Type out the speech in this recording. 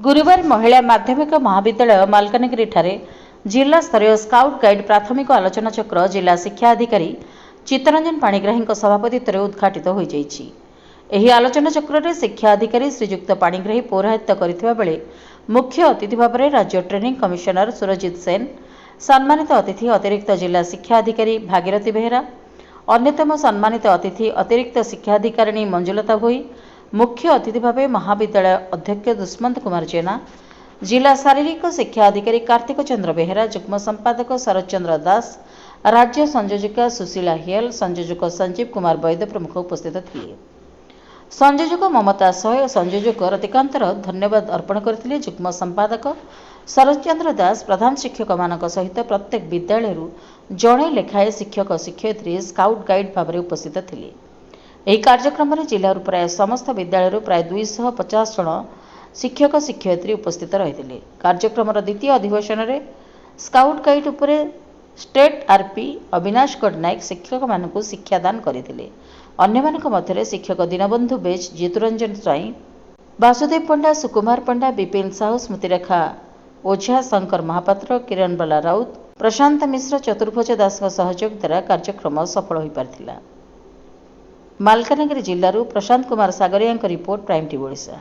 गुरुवार महिला माध्यमिक महाविद्यालय मालकानगिरी ठारे जिला स्तरीय स्काउट गाइड प्राथमिक आलोचना चक्र जिला शिक्षा अधिकारी चित्तरंजन पाणिग्राही सभापतित्व में उद्घाटित हो जाइए। आलोचना चक्र में शिक्षा अधिकारी श्रीजुक्त पाणिग्राही पौराहित्य करथिबा बेले मुख्य अतिथि भाव में राज्य ट्रेनिंग कमिशनर सुरजित सेन, सम्मानित अतिथि अतिरिक्त जिला शिक्षा अधिकारी भागीरथी बेहेरा, अन्यतम सम्मानित अतिथि अतिरिक्त शिक्षा अधिकारिणी मंजुलता भोई, मुख्य अतिथि भाव महाविद्यालय अध्यक्ष दुष्मंत कुमार जेना, जिला शारीरिक शिक्षा अधिकारी कार्तिक चंद्र बेहेरा, जुग्म संपादक शरद चंद्र दास, राज्य संयोजक सुशीला हियल, संयोजक संजीव कुमार वैद्य प्रमुख उपस्थित थे। संयोजक ममता सह संयोजक रतिकांत धन्यवाद अर्पण करते। जुग्म संपादक शरद चंद्र दास प्रधान शिक्षक मान सहित प्रत्येक विद्यालय जड़े लेखाए शिक्षक शिक्षयित्री स्काउट गाइड भाव में उपस्थित थे। यह कार्यक्रम में जिलूर प्राय समस्त विद्यालय प्राय 250 जन शिक्षक शिक्षयित्री उपस्थित रही। कार्यक्रम द्वितीय अधिवेशन में स्काउट गाइड उपर स्टेट आरपी अविनाश गडनायक शिक्षक मानक शिक्षादान करते। अन्य शिक्षक दीनबंधु बेज, जितुरंजन स्वाई, वासुदेव पंडा, सुकुमार पंडा, विपिन साहू, स्मृतिरेखा ओझा, शंकर महापात्र, किरण बाला राउत, प्रशांत मिश्र, चतुर्भुज दास सहयोग द्वारा कार्यक्रम सफल हो पारिथिला। मालकानगिरी जिल्लारू Prashant Kumar Sagaria report, prime TV Odisha.